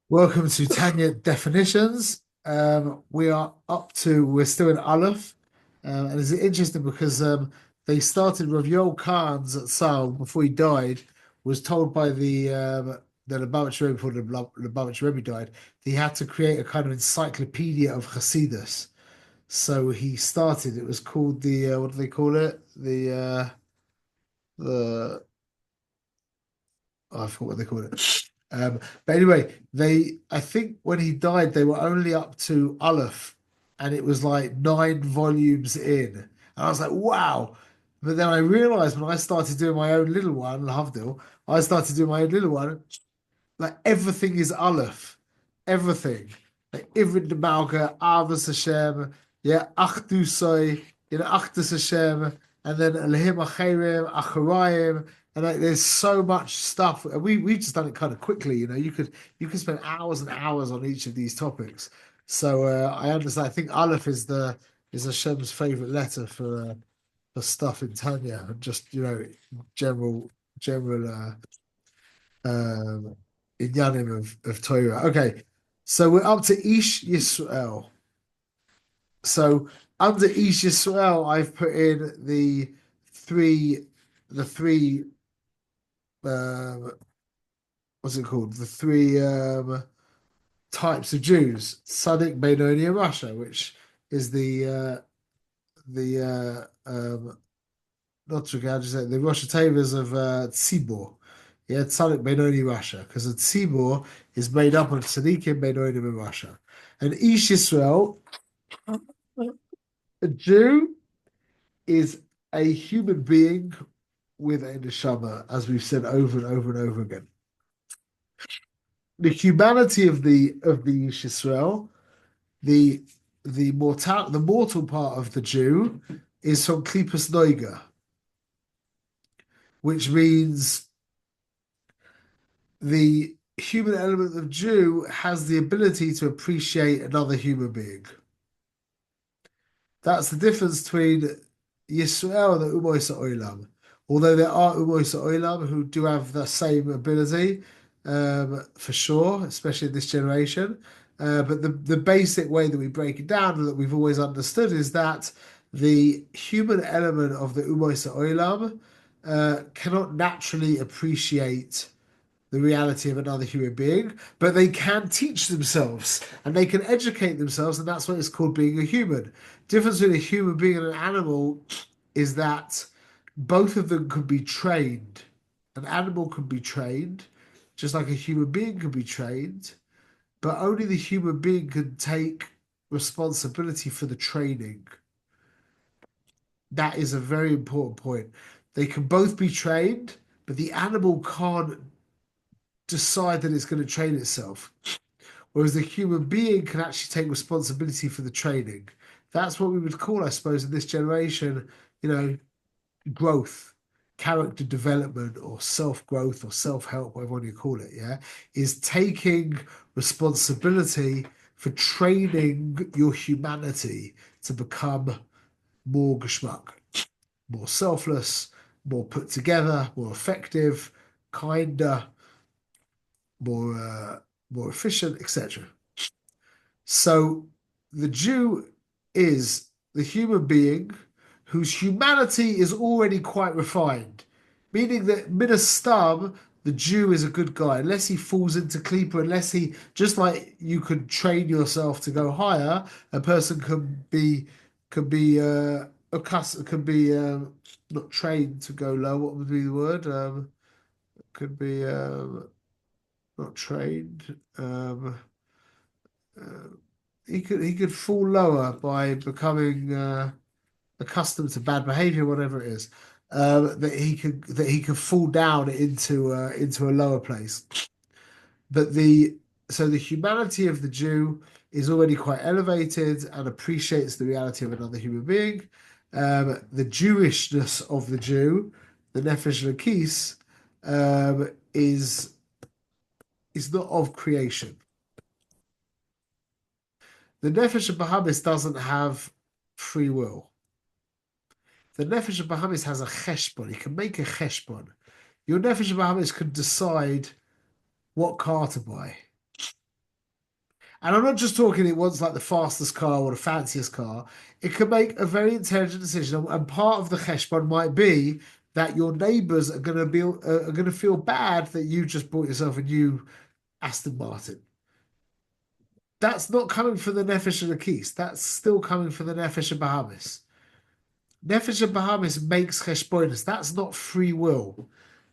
Welcome to Tanya Definitions. We're still in ALEPH. And it's interesting because they started Rav Yoel Khan's at Sal before he died, was told by the Lubavitch Rebbe before the Lubavitch Rebbe died, he had to create a kind of encyclopedia of Hasidus. So he started, it was called what do they call it? The I forgot what they call it. But anyway, I think when he died, they were only up to Aleph, and it was like 9 volumes in. And I was like, wow. But then I realized when I started doing my own little one, Havdil, I started doing my own little one, like everything is Aleph, everything. Like Ivrid de Malka, Avos Hashem, yeah, Achdusai, Achdus Hashem, and then Elohim Acherim, Acharayim, and like there's so much stuff. And we've just done it kind of quickly, you could spend hours and hours on each of these topics. So I understand. I think Aleph is Hashem's favorite letter for stuff in Tanya and just general um, Inyanim of Torah. Okay, so we're up to Ish Yisrael. So under Ish Yisrael, I've put in three, the three, um, what's it called? The three types of Jews: Tzaddik, Benoni, and Russia, which is the not Trigad, just the Rosh Hashanahs of Tzibor. Yeah, Tzaddik Benoni Russia, because the Tzibor is made up of Tzaddikim Benonim in Russia. And Ish Yisrael, a Jew, is a human being with a neshama, as we've said over and over and over again. The humanity of the Ish Yisrael, the the mortal part of the Jew, is from Klipas Noiga, which means the human element of Jew has the ability to appreciate another human being. That's the difference between Yisrael and the Umois Olam. Although there are Umois Olam who do have the same ability, for sure, especially in this generation. But the basic way that we break it down and that we've always understood is that the human element of the Umois Olam cannot naturally appreciate the reality of another human being, but they can teach themselves and they can educate themselves, and that's what it's called being a human. Difference between a human being and an animal is that both of them could be trained. An animal can be trained, just like a human being can be trained, but only the human being can take responsibility for the training. That is a very important point. They can both be trained, but the animal can't decide that it's going to train itself. Whereas the human being can actually take responsibility for the training. That's what we would call, I suppose, in this generation, you know, growth, character development, or self-growth, or self-help, whatever you call it, yeah, is taking responsibility for training your humanity to become more geschmack, more selfless, more put together, more effective, kinder, more efficient, etc. So the Jew is the human being whose humanity is already quite refined, meaning that minastam, the Jew is a good guy, unless he falls into Klippa, unless he, just like you could train yourself to go higher, a person can be not trained to go low. What would be the word? Could be not trained. Uh, he could fall lower by becoming accustomed to bad behavior, whatever it is. That he could fall down into a lower place. But the humanity of the Jew is already quite elevated and appreciates the reality of another human being. The Jewishness of the Jew, the Nefesh Lakis, is not of creation. The Nefesh of Bahamis doesn't have free will. The Nefesh of Bahamis has a cheshbon. He can make a cheshbon. Your Nefesh of Bahamis can decide what car to buy. And I'm not just talking it wants like the fastest car or the fanciest car. It can make a very intelligent decision, and part of the cheshbon might be that your neighbours are going to be are going to feel bad that you just bought yourself a new Aston Martin. That's not coming from the Nefesh of the Keys. That's still coming from the Nefesh of Bahamis. Nefesh of Bahamis makes cheshbonis. That's not free will.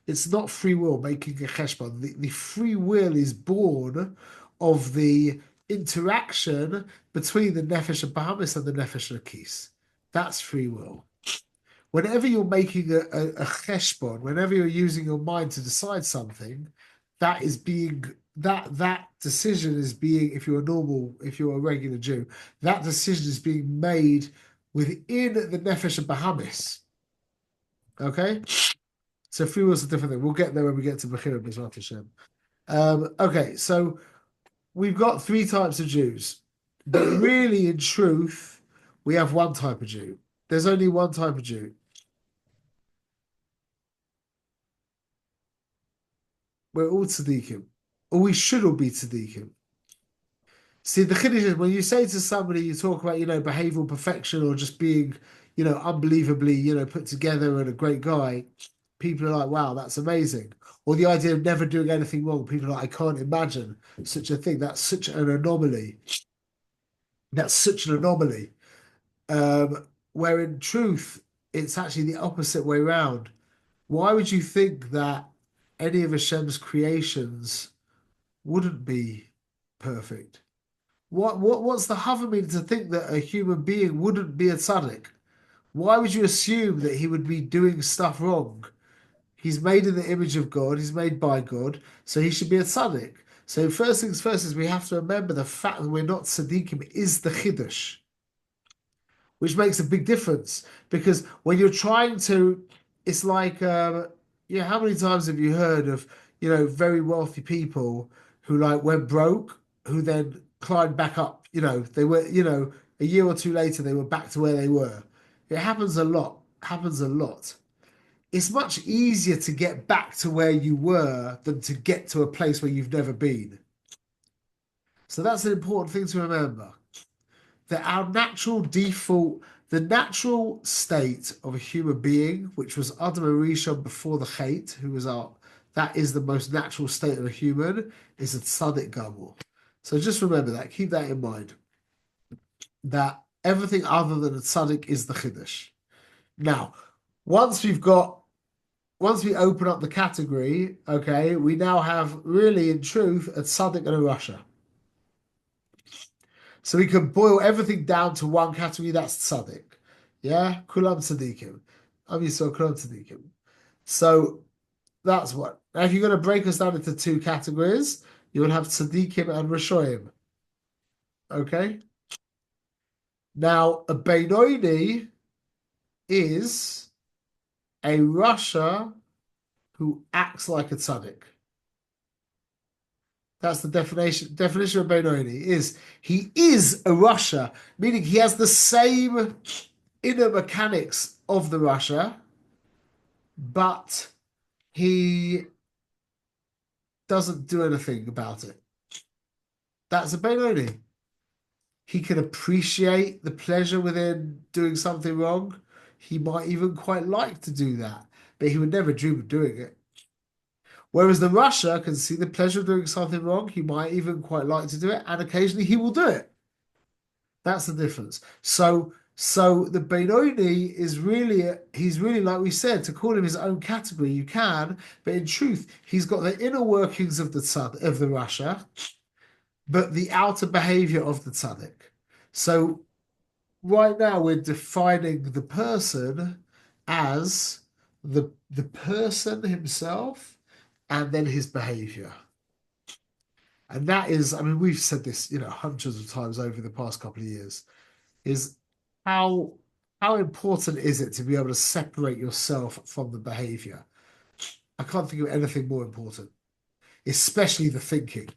It's not free will making a cheshbon. The free will is born of the interaction between the Nefesh of Bahamis and the Nefesh of the Keys. That's free will. Whenever you're making a cheshbon, whenever you're using your mind to decide something, that is being that decision is being, if you're a normal, if you're a regular Jew, that decision is being made within the nefesh of Bahamis. Okay, so free will is a different thing. We'll get there when we get to Bechira B'ezrat Hashem. Okay, so we've got three types of Jews, but really, in truth, we have one type of Jew. There's only one type of Jew. We're all tzaddikim, or we should all be tzaddikim. See, the chiddush is when you say to somebody, you talk about, behavioral perfection or just being, unbelievably, put together and a great guy. People are like, wow, that's amazing. Or the idea of never doing anything wrong. People are like, I can't imagine such a thing. That's such an anomaly. That's such an anomaly. Where in truth, it's actually the opposite way around. Why would you think that any of Hashem's creations wouldn't be perfect? What's the Havamina to think that a human being wouldn't be a tzaddik? Why would you assume that he would be doing stuff wrong? He's made in the image of God, he's made by God, so he should be a tzaddik. So first things first is we have to remember the fact that we're not tzaddikim is the chiddush, which makes a big difference. Because when you're trying to, it's like, how many times have you heard of, very wealthy people who like went broke, who then climbed back up? They were, a year or two later, they were back to where they were. It happens a lot, happens a lot. It's much easier to get back to where you were than to get to a place where you've never been. So that's an important thing to remember that our natural default, the natural state of a human being, which was Adam Rishon before the Chait, who was that is the most natural state of a human, is a tzaddik gamur. So just remember that, keep that in mind, that everything other than a tzaddik is the chiddush. Now, once we open up the category, okay, we now have really, in truth, a tzaddik and a rasha. So we can boil everything down to one category, that's tzaddik. Yeah? Kulam tzaddikim. Am Yisrael kulam tzaddikim. So that's what. Now, if you're going to break us down into two categories, you will have tzaddikim and rashoim. Okay? Now, a Benoni is a rasha who acts like a tzaddik. That's the definition of Benoni is he is a rasha, meaning he has the same inner mechanics of the rasha, but he doesn't do anything about it. That's a Benoni. He can appreciate the pleasure within doing something wrong. He might even quite like to do that, but he would never dream of doing it. Whereas the rasha can see the pleasure of doing something wrong. He might even quite like to do it, and occasionally he will do it. That's the difference. So the Benoni is he's really, like we said, to call him his own category, you can, but in truth, he's got the inner workings of the rasha, but the outer behavior of the tzaddik. So right now we're defining the person as the person himself and then his behavior. And that is, I mean, we've said this, hundreds of times over the past couple of years, is how important is it to be able to separate yourself from the behavior? I can't think of anything more important, especially the thinking,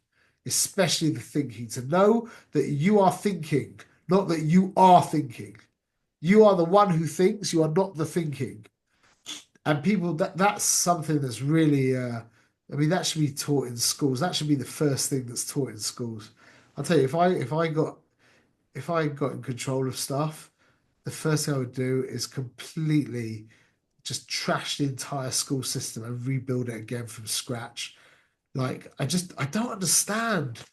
to know that you are thinking, not that you are thinking. You are the one who thinks, you are not the thinking. And people, that's something that's really, that should be taught in schools. That should be the first thing that's taught in schools. I'll tell you, if I got in control of stuff, the first thing I would do is completely just trash the entire school system and rebuild it again from scratch. Like I don't understand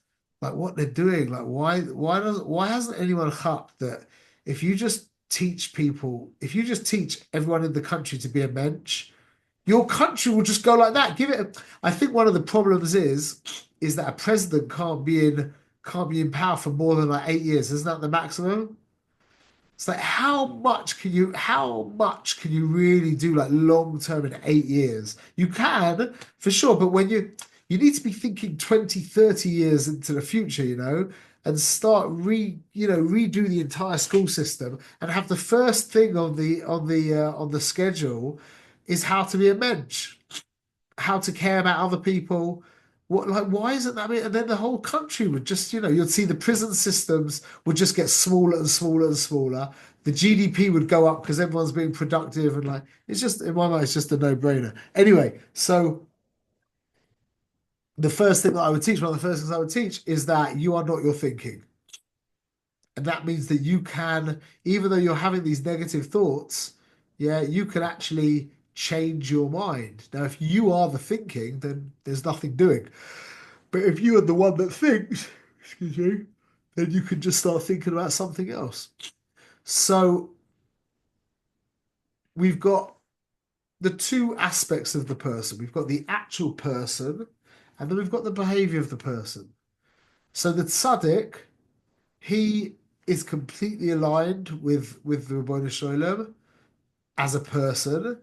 like what they're doing. Like why hasn't anyone hooked that if you just teach people, if you just teach everyone in the country to be a mensch, your country will just go like that. I think one of the problems is that a president can't be in power for more than like 8 years. Isn't that the maximum? It's like how much can you really do like long term in 8 years? You can for sure, but you need to be thinking 20, 30 years into the future, and start redo the entire school system and have the first thing on the schedule is how to be a mensch, how to care about other people. What like why isn't that? And then the whole country would just, you'd see the prison systems would just get smaller and smaller and smaller. The GDP would go up because everyone's being productive and like it's just in my mind, it's just a no-brainer. Anyway, so the first thing that I would teach, one of the first things I would teach is that you are not your thinking. And that means that you can, even though you're having these negative thoughts, yeah, you can actually change your mind. Now, if you are the thinking, then there's nothing doing. But if you are the one that thinks, excuse me, then you can just start thinking about something else. So we've got the two aspects of the person. We've got the actual person, and then we've got the behavior of the person. So the tzaddik, he is completely aligned with the Rabbanu Sholem as a person,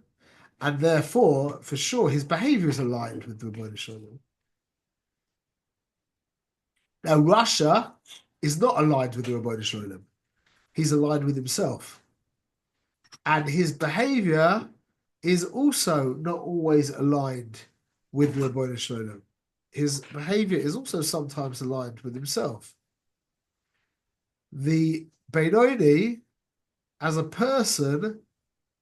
and therefore, for sure, his behavior is aligned with the Rabbanu Sholem. Now, Russia is not aligned with the Rabbanu Sholem. He's aligned with himself. And his behavior is also not always aligned with the Rabbanu Sholem. His behavior is also sometimes aligned with himself. The Benoni, as a person,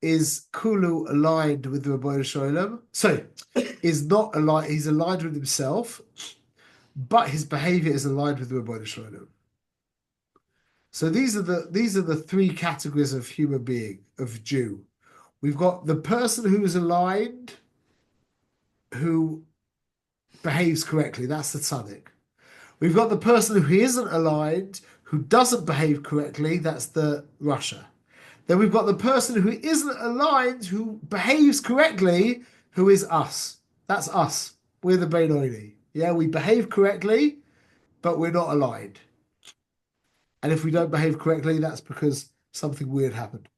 is kulu aligned with the Rabbanu Sholem. So, is not aligned. He's aligned with himself, but his behavior is aligned with the Rabbanu Sholem. So these are the three categories of human being, of Jew. We've got the person who is aligned, who behaves correctly. That's the tzaddik. We've got the person who isn't aligned, who doesn't behave correctly. That's the Russia. Then we've got the person who isn't aligned, who behaves correctly, who is us. That's us. We're the Benoni. Yeah, we behave correctly, but we're not aligned. And if we don't behave correctly, that's because something weird happened.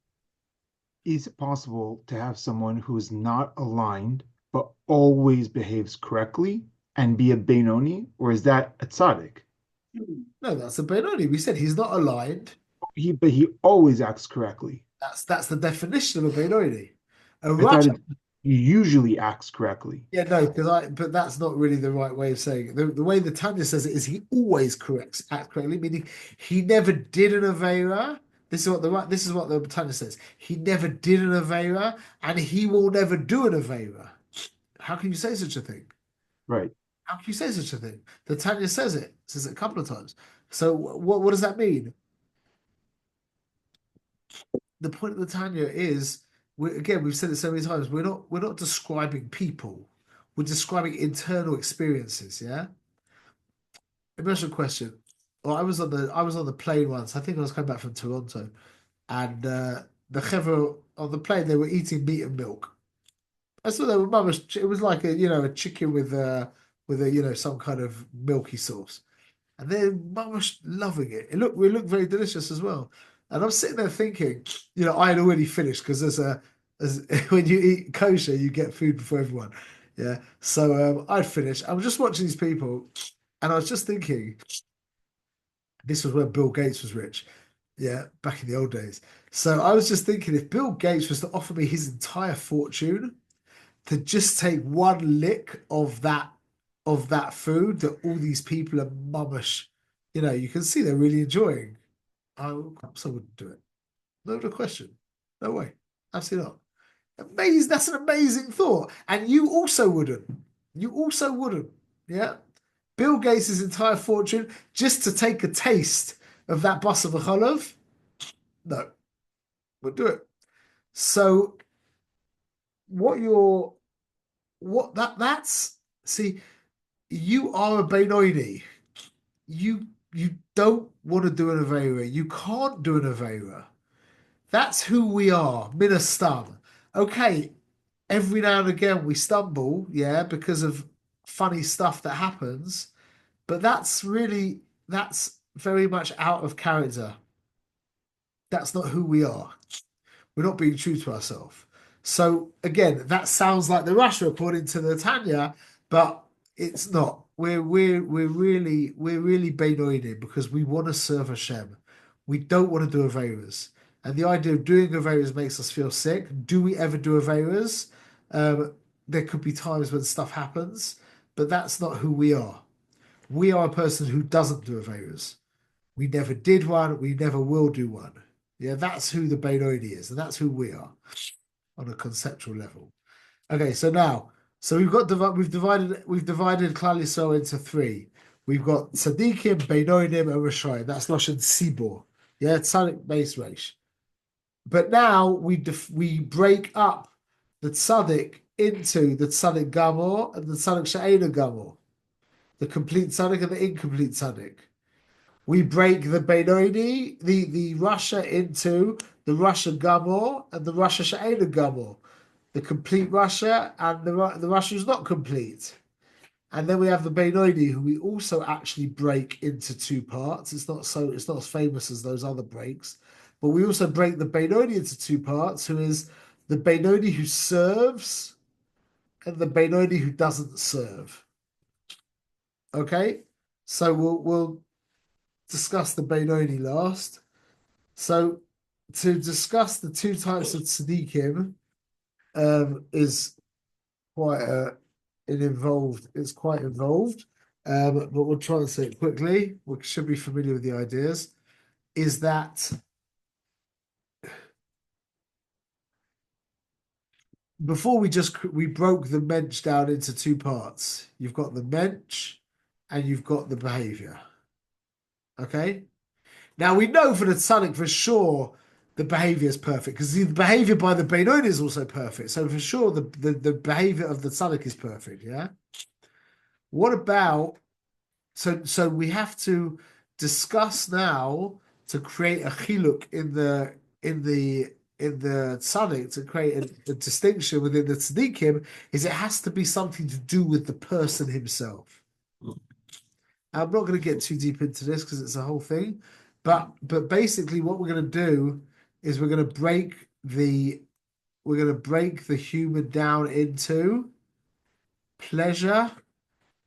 Is it possible to have someone who is not aligned but always behaves correctly and be a Benoni, or is that a tzaddik? No, that's a Benoni. We said he's not aligned. But he always acts correctly. That's the definition of a Benoni. A I thought Russia, he usually acts correctly. yeah, no, but that's not really the right way of saying it. The way the Tanya says it is he always acts correctly, meaning he never did an Avera. This is what the Tanya says. He never did an Avera, and he will never do an Avera. How can you say such a thing? Right. How can you say such a thing? The Tanya says it a couple of times. So what does that mean? The point of the Tanya is, we've said it so many times. We're not describing people. We're describing internal experiences. Yeah. Imagine a question. Well, I was on the plane once. I think I was coming back from Toronto, and the chevra on the plane they were eating meat and milk. I saw they were mamish. It was like a chicken with a some kind of milky sauce. And they're much loving it. We look very delicious as well. And I'm sitting there thinking, I had already finished because as when you eat kosher, you get food before everyone. Yeah. So I'd finished. I was just watching these people, and I was just thinking, this was when Bill Gates was rich. Yeah, back in the old days. So I was just thinking, if Bill Gates was to offer me his entire fortune to just take one lick of that food that all these people are mummish, you can see they're really enjoying. I wouldn't do it. No other question. No way. Absolutely not. Amazing. That's an amazing thought. And you also wouldn't. You also wouldn't. Yeah. Bill Gates' entire fortune just to take a taste of that bus of a cholov? No, we'll do it. So what you're what that's see, you are a Beinoidi. You don't want to do an Avera. You can't do an Avera. That's who we are, Minastam. Okay, every now and again we stumble, yeah, because of funny stuff that happens, but that's very much out of character. That's not who we are. We're not being true to ourselves. So again, that sounds like the Russia according to the Tanya, but it's not. We're really Beinoidim because we want to serve Hashem. We don't want to do Averas. And the idea of doing Averas makes us feel sick. Do we ever do Averas? There could be times when stuff happens, but that's not who we are. We are a person who doesn't do Averas. We never did one. We never will do one. Yeah, that's who the Beinoidi is, and that's who we are on a conceptual level. Okay, so now, so we've divided Klal Yisrael into three. We've got Tzaddikim, Beinoidim, and Rishayim. That's Lashon Sibor. Yeah, Tzaddik base Reish. But now we break up the Tzaddik into the Tzaddik Gamor and the Tzaddik She'ena Gamor, the complete Tzaddik and the incomplete Tzaddik. We break the Beinoidi, the Russia into the Russia Gamor and the Russia She'ena Gamor, the complete Russia and the Russia who's not complete. And then we have the Beinoidi, who we also actually break into two parts. It's not as famous as those other breaks, but we also break the Beinoidi into two parts, who is the Beinoidi who serves and the Beinoidi who doesn't serve. Okay, so we'll discuss the Beinoidi last. So to discuss the two types of tzaddikim is quite involved. It's quite involved, but we'll try and say it quickly. We should be familiar with the ideas. Is that before we broke the mensch down into two parts. You've got the mensch and you've got the behavior. Okay. Now we know for the tzaddik for sure the behavior is perfect because the behavior by the Beinoid is also perfect. So for sure the behavior of the tzaddik is perfect. Yeah. What about so we have to discuss now to create a chiluk in the tzaddik to create a distinction within the tzaddikim is it has to be something to do with the person himself. I'm not going to get too deep into this because it's a whole thing, but basically what we're going to do is we're going to break the human down into pleasure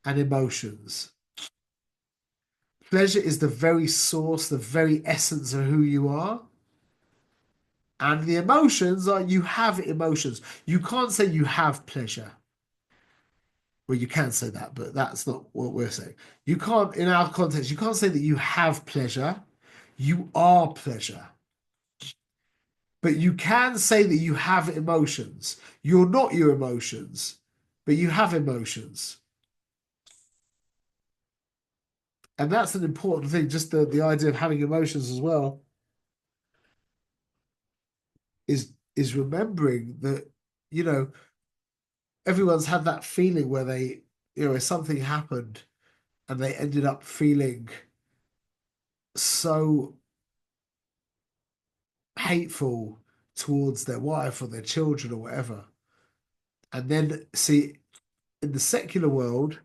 and emotions. Pleasure is the very source, the very essence of who you are. And the emotions are you have emotions. You can't say you have pleasure. Well, you can say that, but that's not what we're saying. You can't, in our context, you can't say that you have pleasure. You are pleasure. But you can say that you have emotions. You're not your emotions, but you have emotions. And that's an important thing, just the idea of having emotions as well, is remembering that, everyone's had that feeling where they, something happened and they ended up feeling so hateful towards their wife or their children or whatever. And then see, in the secular world,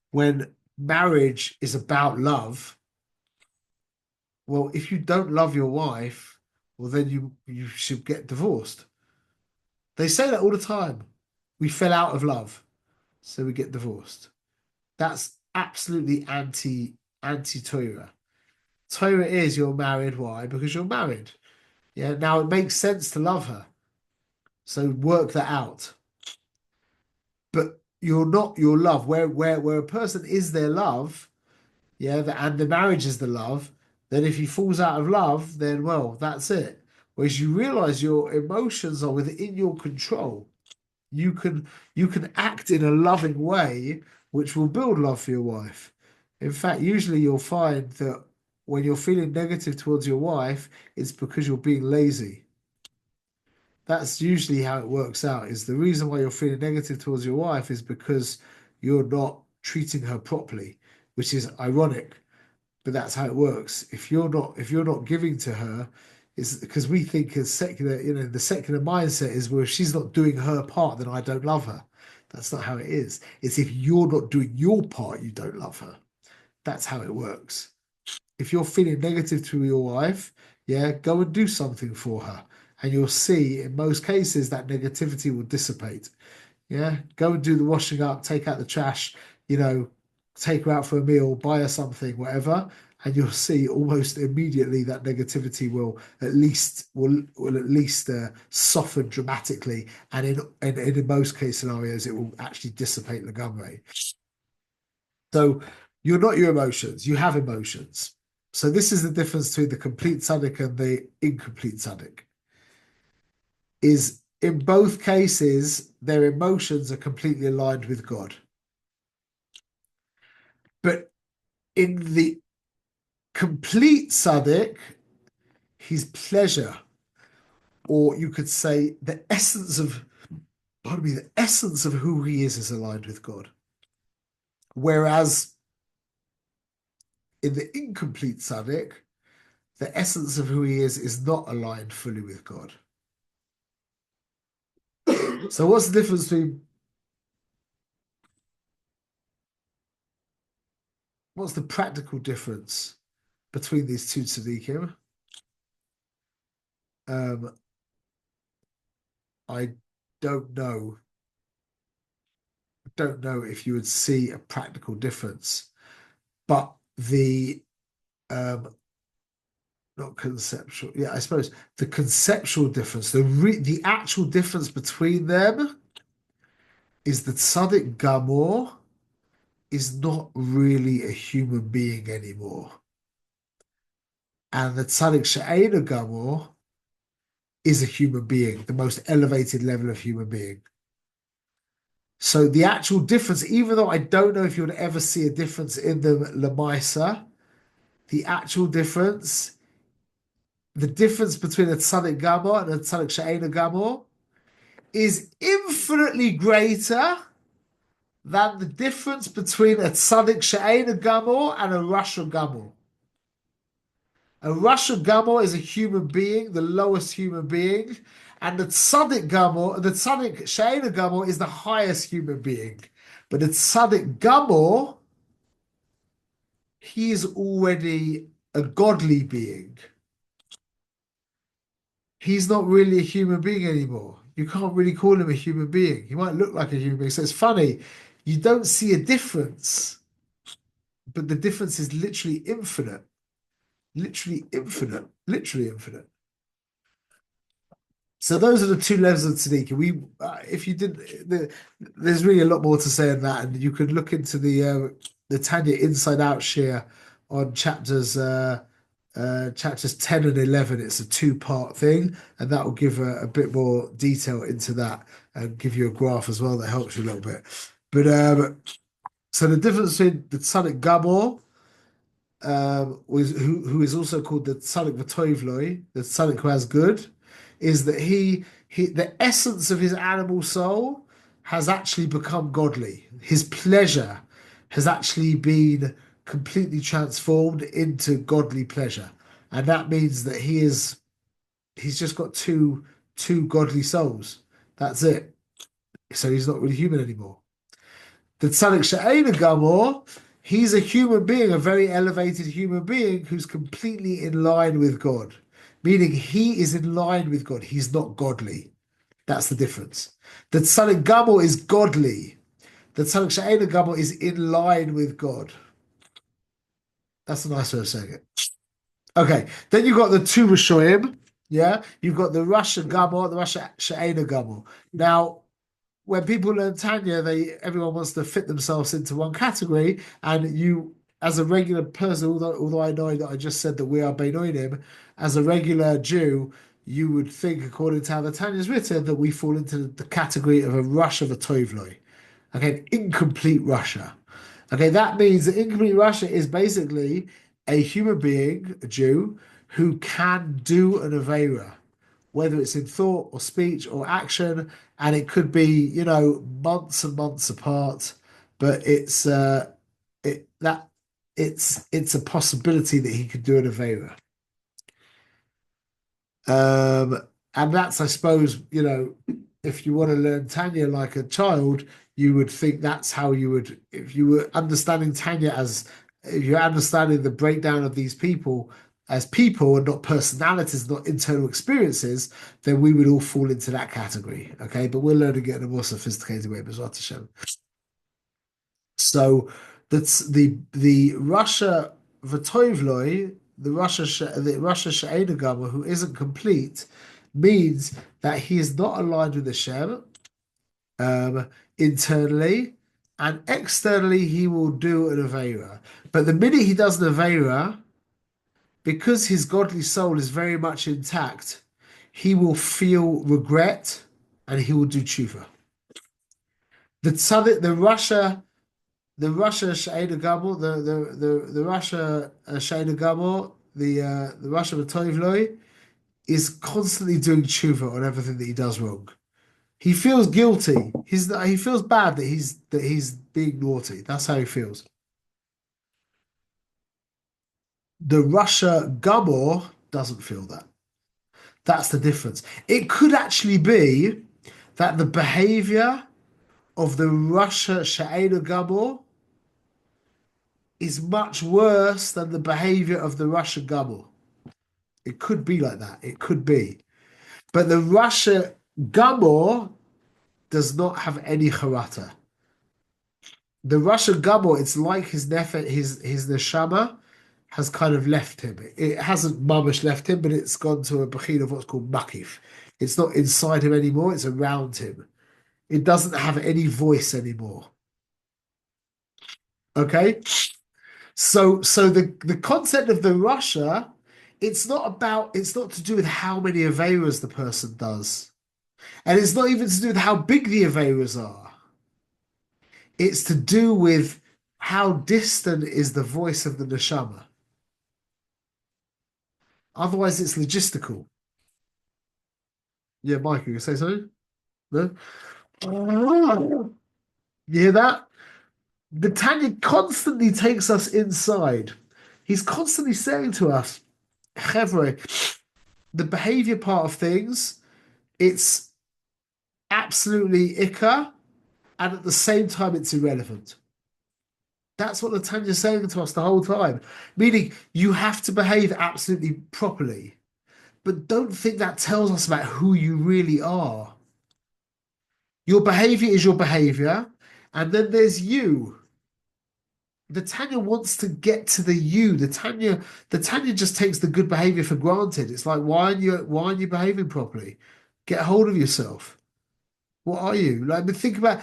when marriage is about love, well, if you don't love your wife, well, then you should get divorced. They say that all the time. We fell out of love, so we get divorced. That's absolutely anti-Torah. Torah is you're married. Why? Because you're married. Yeah. Now it makes sense to love her, so work that out. But you're not your love. Where a person is their love, yeah, and the marriage is the love. Then if he falls out of love, then well, that's it. Whereas you realize your emotions are within your control. You can act in a loving way, which will build love for your wife. In fact, usually you'll find that when you're feeling negative towards your wife, it's because you're being lazy. That's usually how it works out, is the reason why you're feeling negative towards your wife is because you're not treating her properly, which is ironic, but that's how it works. If you're not giving to her, it's because we think as secular, the secular mindset is, well, if she's not doing her part, then I don't love her. That's not how it is. It's if you're not doing your part, you don't love her. That's how it works. If you're feeling negative to your wife, yeah, go and do something for her. And you'll see in most cases that negativity will dissipate. Yeah, go and do the washing up, take out the trash, you know, take her out for a meal, buy her something, whatever. And you'll see almost immediately that negativity will at least soften dramatically, and in most case scenarios, it will actually dissipate Legamre. So you're not your emotions, you have emotions. So this is the difference between the complete tzaddik and the incomplete tzaddik. Is in both cases, their emotions are completely aligned with God. But in the complete tzaddik, his pleasure, or you could say the essence of, pardon me, the essence of who he is aligned with God. Whereas in the incomplete tzaddik, the essence of who he is not aligned fully with God. So what's the difference between what's the practical difference between these two tzaddikim? Um, I don't know. I don't know if you would see a practical difference, but the not conceptual, yeah, I suppose the conceptual difference, the actual difference between them is that Tzaddik Gamor is not really a human being anymore. And the Tzaddik She'ena Gamor is a human being, the most elevated level of human being. So the actual difference, even though I don't know if you would ever see a difference in them Lamaisa, the actual difference, the difference between a Tzaddik Gamor and a Tzaddik She'ena Gamor is infinitely greater than the difference between a Tzaddik She'ena Gamor and a Rasha Gamor. A Rasha Gamor is a human being, the lowest human being, and the Tzaddik Gamor, the Tzaddik She'ena Gamor is the highest human being. But the Tzaddik Gamor, he is already a godly being. He's not really a human being anymore. You can't really call him a human being. He might look like a human being. So it's funny, you don't see a difference, but the difference is literally infinite. Literally infinite. Literally infinite. So those are the two levels of tzaddik. If you did, there's really a lot more to say on that, and you could look into the Tanya Inside Out share on chapters 10 and 11. It's a two-part thing, and that will give a bit more detail into that and give you a graph as well that helps you a little bit. But so the difference between the tzaddik Gabor, who is also called the tzaddik v'toivloi, the tzaddik who has good, is that the essence of his animal soul has actually become godly. His pleasure has actually been completely transformed into godly pleasure, and that means that he's just got two godly souls. That's it. So he's not really human anymore. The tzaddik she'ena gamor, he's a human being, a very elevated human being who's completely in line with God, meaning he is in line with God. He's not godly. That's the difference. The tzaddik gamor is godly. The tzaddik she'ena gamor is in line with God. That's a nice way of saying it. Okay, then you've got the two Rishoyim. Yeah, you've got the Rasha Gamor, the Rasha She'ena Gamor. Now, when people learn Tanya, everyone wants to fit themselves into one category, and you, as a regular person, although I know that I just said that we are Beinonim, as a regular Jew, you would think, according to how the Tanya is written, that we fall into the category of a Russia of a Tovloi, okay, an incomplete Russia. Okay, that means that incomplete Russia is basically a human being, a Jew, who can do an Avera, whether it's in thought or speech or action, and it could be, months and months apart, but it that it's a possibility that he could do an Avera. Um, and that's, I suppose, if you want to learn Tanya like a child, you would think that's how you would, if you were understanding Tanya as, if you're understanding the breakdown of these people as people and not personalities, not internal experiences, then we would all fall into that category. Okay. But we're learning it in a more sophisticated way, B'ezrat Hashem. So that's the Russia V'tovloi, the Russia She'ena Gama, who isn't complete, means that he is not aligned with Hashem internally, and externally he will do an Avera. But the minute he does an Avera, because his godly soul is very much intact, he will feel regret and he will do tshuva. The tzaddik, the Russia Sha'eda Gabor, the Russia Sha'eda Gabor, the Russia Matovloi is constantly doing tshuva on everything that he does wrong. He feels guilty. He feels bad that he's being naughty. That's how he feels. The Russia Gabor doesn't feel that. That's the difference. It could actually be that the behavior of the Russia Sha'eda Gabor is much worse than the behavior of the Russia Gabor. It could be like that. It could be. But the Russia Gabor does not have any charata. The Russia Gabor, it's like his nefet, his neshama has kind of left him. It hasn't mamish left him, but it's gone to a bechin of what's called makif. It's not inside him anymore, it's around him. It doesn't have any voice anymore. Okay? So the concept of the Russia, it's not to do with how many Averas the person does. And it's not even to do with how big the Averas are. It's to do with how distant is the voice of the neshama. Otherwise, it's logistical. Yeah, Mike, you can say something? No? You hear that? The Tanya constantly takes us inside. He's constantly saying to us, Chevre, the behavior part of things, it's absolutely ikka, and at the same time, it's irrelevant. That's what the Tanya's saying to us the whole time. Meaning, you have to behave absolutely properly, but don't think that tells us about who you really are. Your behavior is your behavior, and then there's you. The Tanya wants to get to the you. The Tanya just takes the good behavior for granted. It's like, why aren't you behaving properly? Get a hold of yourself. What are you? Like, but think about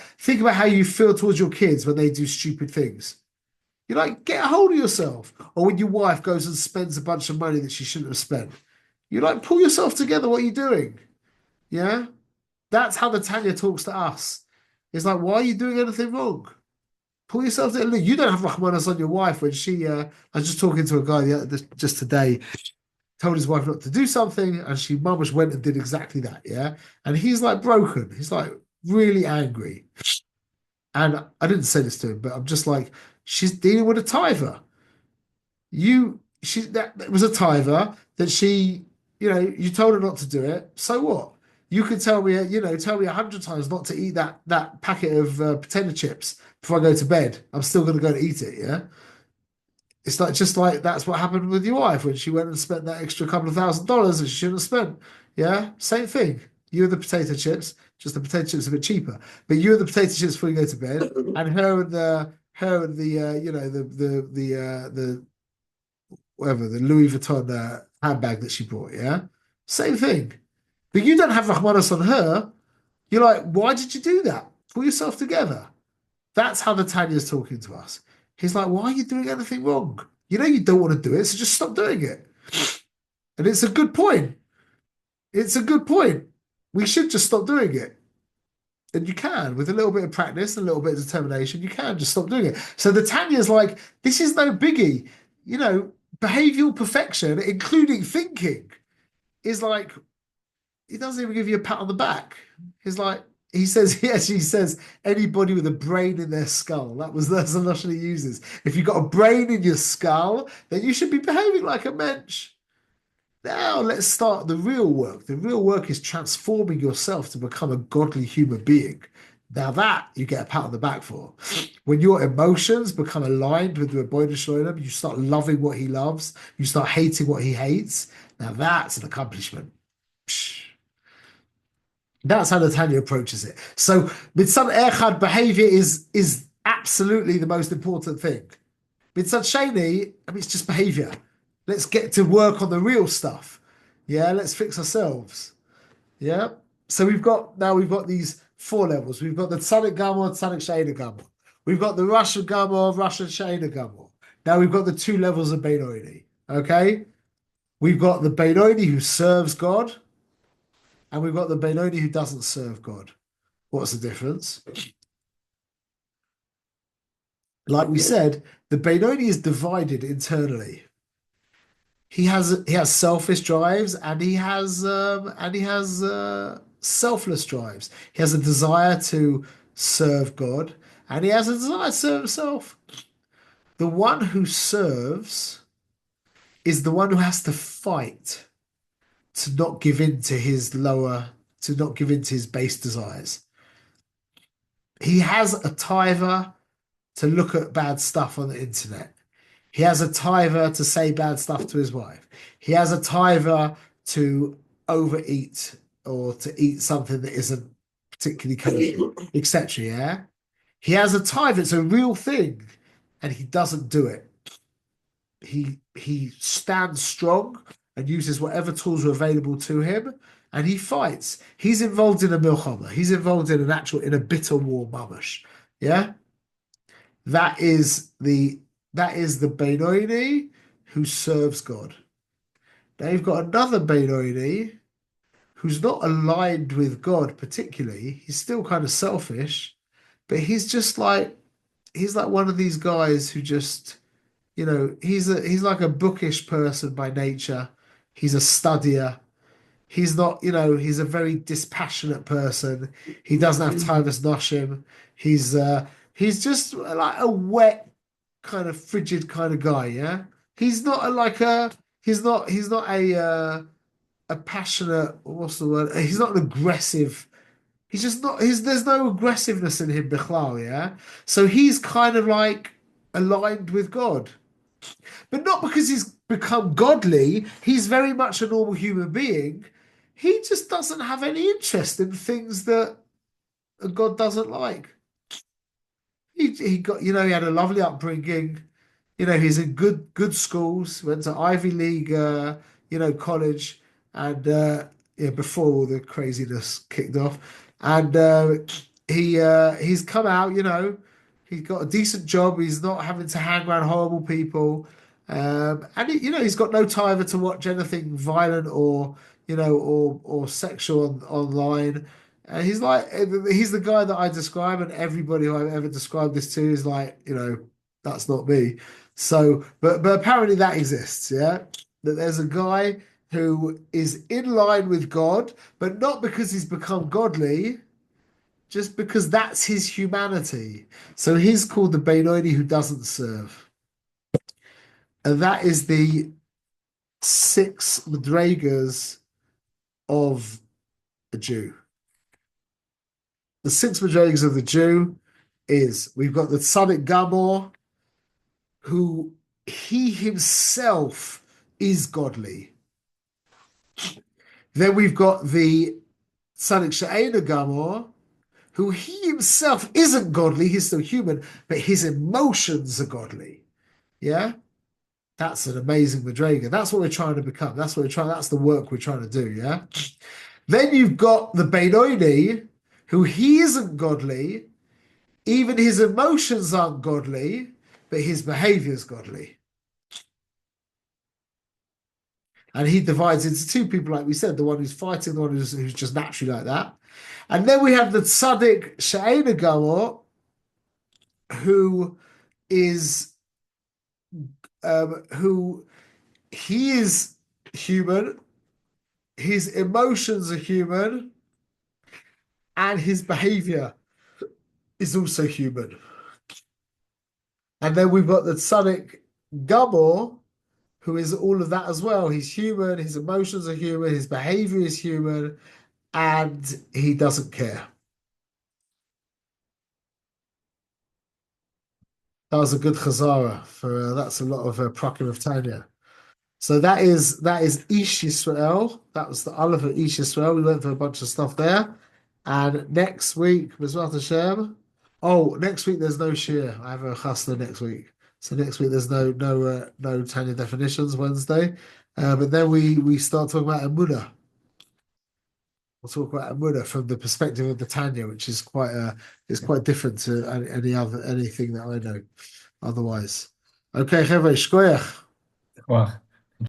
how you feel towards your kids when they do stupid things. You're like, get a hold of yourself. Or when your wife goes and spends a bunch of money that she shouldn't have spent. You're like, pull yourself together. What are you doing? Yeah? That's how the Tanya talks to us. It's like, why are you doing anything wrong? Pull yourself together. Look, you don't have Rahmanas on your wife when she, I was just talking to a guy just today, told his wife not to do something, and she mamash went and did exactly that. Yeah. And he's like broken. He's like really angry. And I didn't say this to him, but I'm just like, she's dealing with a tither. That was a tither that you told her not to do it. So what? You could tell me 100 times not to eat that packet of potato chips before I go to bed. I'm still going to go to eat it. Yeah. It's like just like that's what happened with your wife when she went and spent that extra couple of $1,000s that she shouldn't have spent. Yeah, same thing. You and the potato chips, just the potato chips a bit cheaper. But you and the potato chips before you go to bed, and her and the the whatever the Louis Vuitton handbag that she bought. Yeah, same thing. But you don't have Rahmanas on her. You're like, why did you do that? Pull yourself together. That's how the Tanya's talking to us. He's like, why are you doing anything wrong? You know you don't want to do it, so just stop doing it. And it's a good point. It's a good point. We should just stop doing it. And you can, with a little bit of practice and a little bit of determination, you can just stop doing it. So the Tanya is like, this is no biggie. You know, behavioral perfection, including thinking, is like, he doesn't even give you a pat on the back. He's like, he says, he actually says, anybody with a brain in their skull. That's the notion he uses. If you've got a brain in your skull, then you should be behaving like a mensch. Now let's start the real work. The real work is transforming yourself to become a godly human being. Now that you get a pat on the back for. When your emotions become aligned with the Rebbeinu Shalom, you start loving what he loves, you start hating what he hates. Now that's an accomplishment. That's how Natanya approaches it. So mitzad echad behavior is absolutely the most important thing. Mitzad sheni, I mean, it's just behavior. Let's get to work on the real stuff. Yeah, let's fix ourselves. Yeah. So we've got these four levels. We've got the tzaddik gamor, tzaddik sheina gamor. We've got the Russian gamor, Russian sheina gamor. Now we've got the two levels of Beinoini. Okay. We've got the Beinoini who serves God, and we've got the Benoni who doesn't serve God. What's the difference? Like we said, the Benoni is divided internally. He has selfish drives and he has selfless drives. He has a desire to serve God and he has a desire to serve himself. The one who serves is the one who has to fight to not give in to to not give in to his base desires. He has a taiva to look at bad stuff on the internet. He has a taiva to say bad stuff to his wife. He has a taiva to overeat or to eat something that isn't particularly kosher, etc. Yeah, he has a taiva. It's a real thing, and he doesn't do it. He stands strong and uses whatever tools are available to him, and he fights. He's involved in a milchama. He's involved in a bitter war, mamash. Yeah. That is the Benoni who serves God. Now you've got another Benoni who's not aligned with God particularly. He's still kind of selfish, but he's like one of these guys who just, he's like a bookish person by nature. He's a studier. He's not, he's a very dispassionate person. He doesn't have time as noshim. He's just like a wet, kind of frigid kind of guy, yeah. He's not a, like a he's not a passionate, what's the word? He's not an aggressive. He's just not there's no aggressiveness in him, Bichlal, yeah. So he's kind of like aligned with God. But not because he's become godly, he's very much a normal human being. He just doesn't have any interest in things that God doesn't like. He got, he had a lovely upbringing. He's in good schools, went to Ivy League, college, and before all the craziness kicked off, and he's come out. He's got a decent job. He's not having to hang around horrible people, and he's got no time to watch anything violent or or sexual online. And he's the guy that I describe, and everybody who I've ever described this to is like, that's not me. So, but apparently that exists, yeah. That there's a guy who is in line with God, but not because he's become godly, just because that's his humanity. So he's called the Benoni who doesn't serve. And that is the six madrigas of a Jew. The six madrigas of the Jew is we've got the tzaddik gamor, who he himself is godly. Then we've got the tzaddik she'ena gamor, who he himself isn't godly, he's still human, but his emotions are godly. Yeah? That's an amazing madriga. That's what we're trying to become. That's the work we're trying to do, yeah? Then you've got the Benoni, who he isn't godly, even his emotions aren't godly, but his behavior is godly. And he divides into two people, like we said, the one who's fighting, the one who's just naturally like that. And then we have the tzaddik she'ena gamor, who is who he is human, his emotions are human, and his behavior is also human. And then we've got the tzaddik gamor, who is all of that as well. He's human, his emotions are human, his behavior is human, and he doesn't care. That was a good chazara for that's a lot of prakim of Tanya. So that is Ish Yisrael. That was the Aleph of Ish Yisrael. We went through a bunch of stuff there. And next week, Mizrat Hashem. Oh, next week there's no shir. I have a chasna next week. So next week there's no Tanya definitions Wednesday. But then we start talking about Emunah. We'll talk about Emunah from the perspective of the Tanya, which is quite different to anything that I know otherwise. Okay, Chevy, shkoyach. Wow.